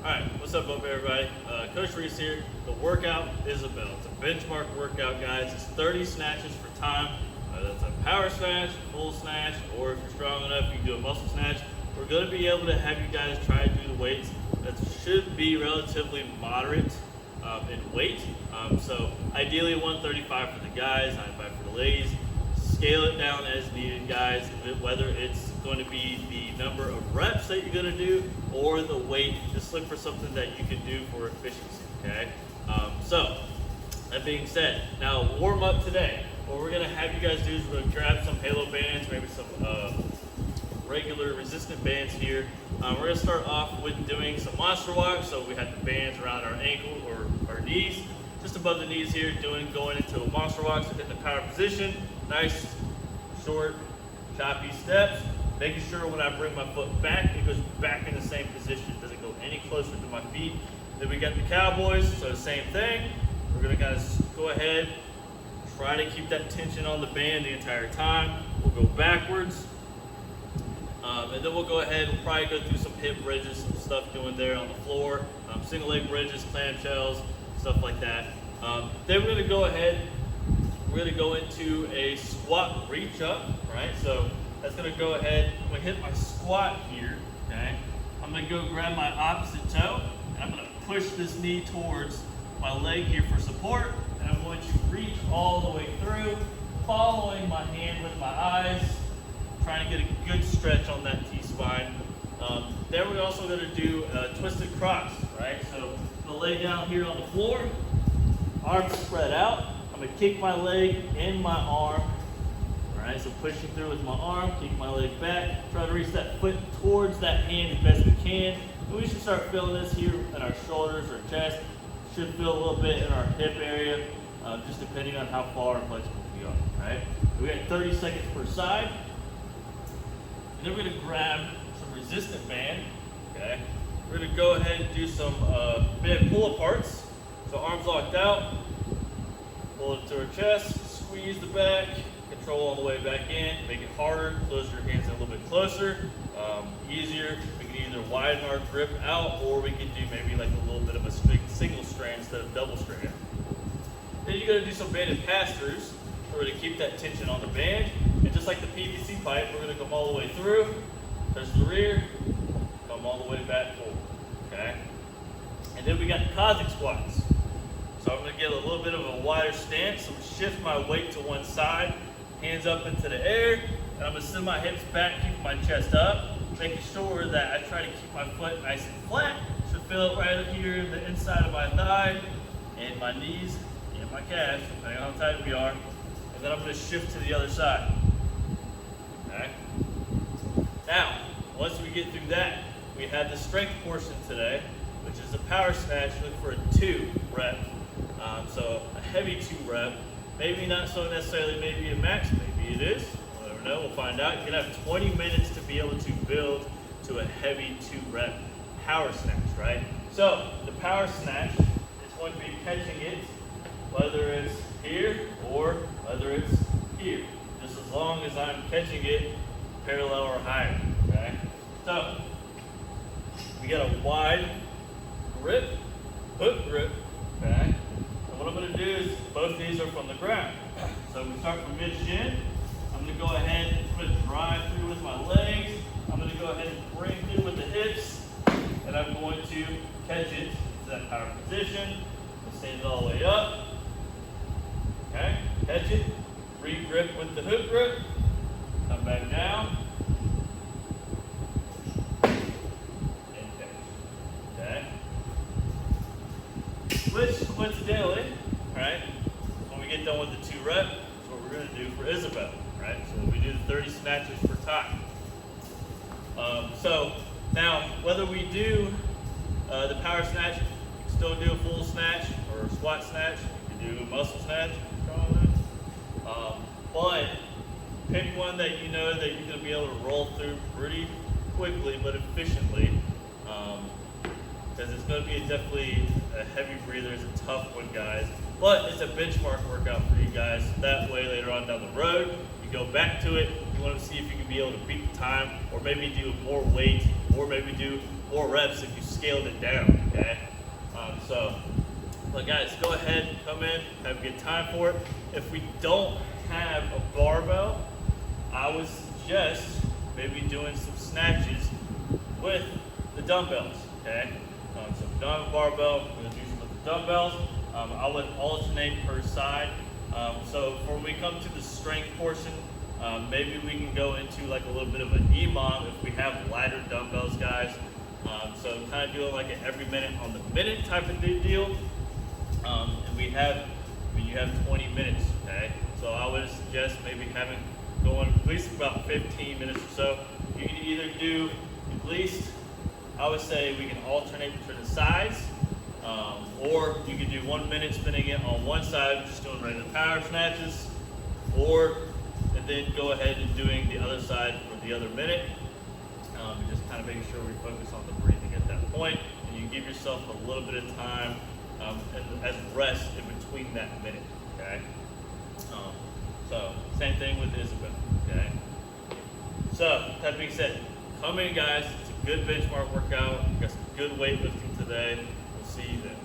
Alright, what's up everybody? Coach Reese here. The workout is a bell. It's a benchmark workout, guys. It's 30 snatches for time. That's a power snatch, full snatch, or if you're strong enough, you can do a muscle snatch. We're going to be able to have you guys try to do the weights that should be relatively moderate in weight. So ideally 135 for the guys, 95 for the ladies. Scale it down as needed, guys, whether it's going to be the number of reps that you're going to do or the weight. Just look for something that you can do for efficiency, okay? So that being said, now warm up today. What we're going to have you guys do is we're going to grab some halo bands, maybe some regular resistant bands here. We're going to start off with doing some monster walks. So we have the bands around our ankle or our knees, just above the knees here, going into a monster walk. So hit the power position, nice, short, choppy steps. Making sure when I bring my foot back, it goes back in the same position. It doesn't go any closer to my feet. Then we got the cowboys, so the same thing. We're gonna kind of go ahead, try to keep that tension on the band the entire time. We'll go backwards. And then we'll go ahead and probably go through some hip bridges, some stuff doing there on the floor, single leg bridges, clamshells, stuff like that. Then we're gonna go ahead, we're gonna go into a squat reach up, right? So that's gonna go ahead, I'm gonna hit my squat here, okay? I'm gonna go grab my opposite toe, and I'm gonna push this knee towards my leg here for support, and I'm going to reach all the way through, following my hand with my eyes, trying to get a good stretch on that T-spine. Then we're also gonna do a twisted cross, right? So I'm gonna lay down here on the floor, arms spread out. I'm gonna kick my leg and my arm. All right, so pushing through with my arm, kick my leg back, try to reach that foot towards that hand as best we can. And we should start feeling this here in our shoulders or chest. Should feel a little bit in our hip area, just depending on how far and flexible we are, right? We got 30 seconds per side. And then we're gonna grab some resistant band, okay? We're gonna go ahead and do some band pull aparts. So arms locked out, pull it to our chest, squeeze the back, control all the way back in, make it harder, close your hands in a little bit closer, easier. We can either widen our grip out or we can do maybe like a little bit of a single strand instead of double strand. Then you're gonna do some banded pass-throughs. We're gonna keep that tension on the band. And just like the PVC pipe, we're gonna come all the way through, touch the rear, come all the way back forward, okay? And then we got the Cossack squats. So I'm gonna get a little bit of a wider stance. I'm gonna shift my weight to one side, hands up into the air, and I'm gonna send my hips back, keep my chest up, making sure that I try to keep my foot nice and flat. Should feel it right up here in the inside of my thigh, and my knees, and my calves, depending on how tight we are. And then I'm gonna shift to the other side, okay? Now, once we get through that, we have the strength portion today, which is a power snatch. Look for a 2 rep. So a heavy 2 rep, maybe not so necessarily maybe a max, maybe it is, we'll never know, we'll find out. You're gonna have 20 minutes to be able to build to a heavy 2 rep power snatch, right? So the power snatch is going to be catching it, whether it's here or whether it's here, just as long as I'm catching it parallel or higher, okay? So we got a wide grip, hook grip, okay? And what I'm gonna do is, both these are from the ground. So we start from mid-shin. I'm gonna go ahead, I'm gonna drive through with my legs. I'm gonna go ahead and bring through with the hips. And I'm going to catch it to that power position. Stand it all the way up. Okay, catch it. Re-grip with the hook grip. Come back down. And catch. Okay. Which, coincidentally, right, when we get done with the 2 rep, is what we're going to do for Isabel, right? So we do the 30 snatches per time. So now, whether we do the power snatch, you can still do a full snatch or a squat snatch. You can do a muscle snatch, but pick one that you know that you're going to be able to roll through pretty quickly but efficiently. Because it's going to be definitely a heavy breather. It's a tough one, guys. But it's a benchmark workout for you guys. That way, later on down the road, you go back to it. You want to see if you can be able to beat the time, or maybe do more weight, or maybe do more reps if you scaled it down, okay? But guys, go ahead, come in, have a good time for it. If we don't have a barbell, I would suggest maybe doing some snatches with the dumbbells, okay? So if we don't have a barbell, we're gonna do some with the dumbbells. I would alternate per side. So for when we come to the strength portion, maybe we can go into like a little bit of an EMOM if we have lighter dumbbells, guys. So kind of doing like an every minute on the minute type of deal. And you have 20 minutes, okay? So I would suggest maybe having going at least about 15 minutes or so. You can either do at least, I would say we can alternate between the sides, or you can do 1 minute spinning it on one side, just doing regular power snatches, and then go ahead and doing the other side for the other minute. And just kind of making sure we focus on the breathing at that point, and you give yourself a little bit of time as rest in between that minute, okay? So same thing with Isabel, okay? So that being said, come in guys, it's a good benchmark workout, got some good weightlifting today, we'll see you then.